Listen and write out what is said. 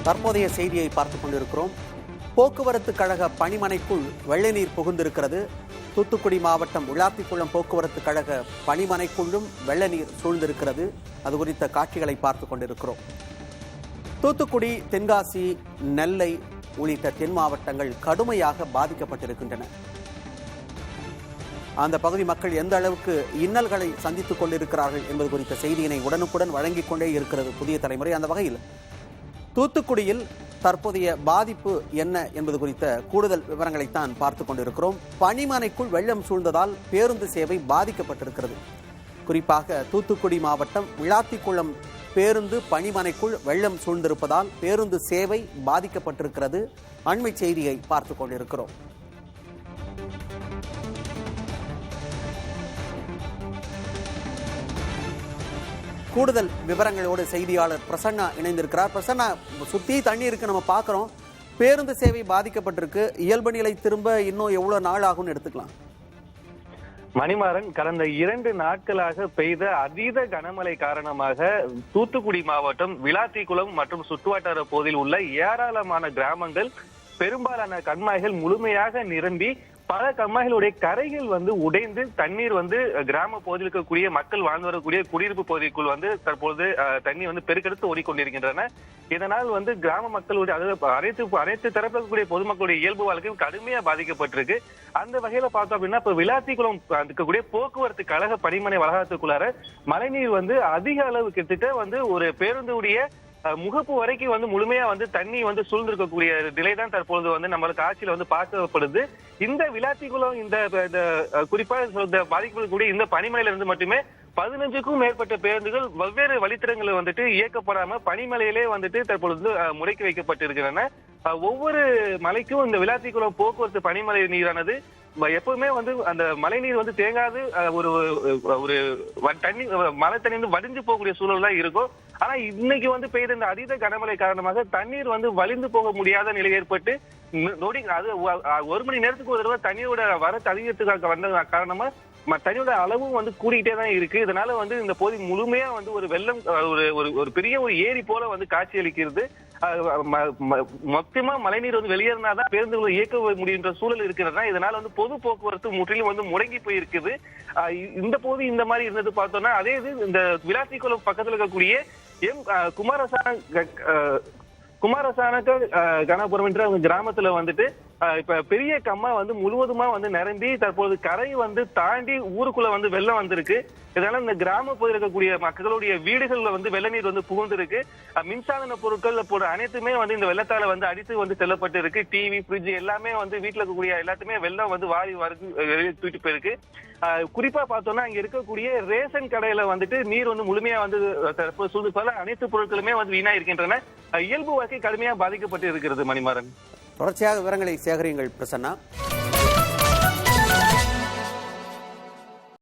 தற்போதைய செய்தியை பார்த்துக் கொண்டிருக்கிறோம். போக்குவரத்து கழக பணிமனைக்குள் வெள்ள நீர் புகுந்திருக்கிறது. தூத்துக்குடி மாவட்டம் விளாத்திக்குளம் போக்குவரத்து கழக பணிமனைக்குள்ளும் வெள்ள நீர் சூழ்ந்திருக்கிறது. அது குறித்த காட்சிகளை பார்த்துக் கொண்டிருக்கிறோம். தூத்துக்குடி, தென்காசி, நெல்லை உள்ளிட்ட தென் மாவட்டங்கள் கடுமையாக பாதிக்கப்பட்டிருக்கின்றன. அந்த பகுதி மக்கள் எந்த அளவுக்கு இன்னல்களை சந்தித்துக் கொண்டிருக்கிறார்கள் என்பது குறித்த செய்தியினை உடனுக்குடன் வழங்கிக் கொண்டே இருக்கிறது புதிய தலைமுறை. அந்த வகையில் தூத்துக்குடியில் தற்போதைய பாதிப்பு என்ன என்பது குறித்த கூடுதல் விவரங்களைத்தான் பார்த்துக் கொண்டிருக்கிறோம். பணிமனைக்குள் வெள்ளம் சூழ்ந்ததால் பேருந்து சேவை பாதிக்கப்பட்டிருக்கிறது. குறிப்பாக தூத்துக்குடி மாவட்டம் விளாத்திக்குளம் பேருந்து பணிமனைக்குள் வெள்ளம் சூழ்ந்திருப்பதால் பேருந்து சேவை பாதிக்கப்பட்டிருக்கிறது. அண்மை செய்தியை பார்த்துக் கொண்டிருக்கிறோம். கூடுதல் விவரங்களோடு செய்தியாளர் பிரசன்னா இணைந்திருக்கிறார். பிரசன்னா, சுத்தி தண்ணி இருக்கு, நம்ம பார்க்கிறோம். பேருந்து சேவை பாதிக்கப்பட்டிருக்கு. இயல்பு நிலை திரும்ப இன்னும் எவ்வளவு நாள் ஆகும்னு எடுத்துக்கலாம்? மணிமாறன், கடந்த 2 நாட்களாக பெய்த அதீத கனமழை காரணமாக தூத்துக்குடி மாவட்டம் விளாத்திக்குளம் மற்றும் சுற்றுவட்டார பகுதியில் உள்ள ஏராளமான கிராமங்கள், பெரும்பாலான கண்மாய்கள் முழுமையாக நிரம்பி பல கண்மாய்களுடைய கரைகள் உடைந்து தண்ணீர் கிராம பகுதியில் இருக்கக்கூடிய மக்கள் வாழ்ந்து வரக்கூடிய குடியிருப்பு பகுதிக்குள் தற்போது தண்ணி பெருக்கெடுத்து ஓடிக்கொண்டிருக்கின்றன. இதனால் கிராம மக்களுடைய அனைத்து தரப்பில் இருக்கக்கூடிய பொதுமக்களுடைய இயல்பு வாழ்க்கையும் கடுமையா பாதிக்கப்பட்டிருக்கு. அந்த வகையில பார்த்தோம் அப்படின்னா, இப்ப விளாத்திக்குளம் இருக்கக்கூடிய போக்குவரத்து கழக பணிமனை வளாகத்துக்குள்ளார மழைநீர் அதிக அளவு கிட்டத்தட்ட ஒரு பேருந்துடைய முகப்பு வரைக்கும் முழுமையா தண்ணி சூழ்ந்திருக்கக்கூடிய நிலைதான் தற்பொழுது நம்மளுக்கு ஆட்சியில பார்க்கப்படுது. இந்த விளாத்திக்குளம் இந்த குறிப்பா பாதிக்கப்படக்கூடிய இந்த பனிமலையில இருந்து மட்டுமே 15க்கும் மேற்பட்ட பேருந்துகள் வெவ்வேறு வழித்தடங்களை இயக்கப்படாம பனிமலையிலே தற்பொழுது முடக்கி வைக்கப்பட்டிருக்கின்றன. ஒவ்வொரு மலைக்கும் இந்த விளாத்திக்குளம் போக்குவரத்து பனிமலை நீரானது எப்பவுமே அந்த மழை நீர் தேங்காது ஒரு தண்ணி மழை தண்ணி வடிஞ்சு போகக்கூடிய சூழல் தான் இருக்கும். ஆனா இன்னைக்கு பெய்த இந்த அதீத கனமழை காரணமாக தண்ணீர் வலிந்து போக முடியாத நிலை ஏற்பட்டு நொடி அது 1 மணி நேரத்துக்கு ஒரு தடவை தண்ணியோட வரத்து அதிகத்துக்காக வந்த காரணமா தண்ணியோட அளவும் கூடிக்கிட்டே தான் இருக்கு. இதனால இந்த பகுதி முழுமையா ஒரு வெள்ளம் ஒரு பெரிய ஒரு ஏரி போல காட்சி அளிக்கிறது. மொத்தமா மழைநீர் வெளியேறினாதான் பேருந்துகளை இயக்க முடிகின்ற சூழல் இருக்கிறதா. இதனால பொது போக்குவரத்து முற்றிலும் முடங்கி போயிருக்குது. இந்த பகுதி இந்த மாதிரி இருந்தது பார்த்தோம்னா, அதே இது இந்த விளாத்திக்குளம் பக்கத்துல இருக்கக்கூடிய குமாரசானக கணபுரம் என்ற கிராமத்துல இப்ப பெரிய கம்மா முழுவதுமா நிரம்பி தற்போது கரை தாண்டி ஊருக்குள்ள வெள்ளம் வந்திருக்கு. இதனால இந்த கிராம பகுதியில் இருக்கக்கூடிய மக்களுடைய வீடுகள்ல வெள்ள நீர் புகுந்திருக்கு. மின்சாதன பொருட்கள் அனைத்துமே இந்த வெள்ளத்தால அடித்து செல்லப்பட்டு இருக்கு. டிவி, ஃப்ரிட்ஜ் எல்லாமே வீட்டுல இருக்கக்கூடிய எல்லாத்துமே வெள்ளம் வாரி தூக்கிட்டு போயிருக்கு. குறிப்பா பார்த்தோம்னா, அங்க இருக்கக்கூடிய ரேஷன் கடையில நீர் முழுமையா சூழ்நிலை அனைத்து பொருட்களுமே வீணா இருக்கின்றன. இயல்பு வாழ்க்கை கடுமையா பாதிக்கப்பட்டு இருக்கிறது. மணிமாறன், தொடர்ச்சியாக விவரங்களை சேகரியுங்கள் பிரசன்னா.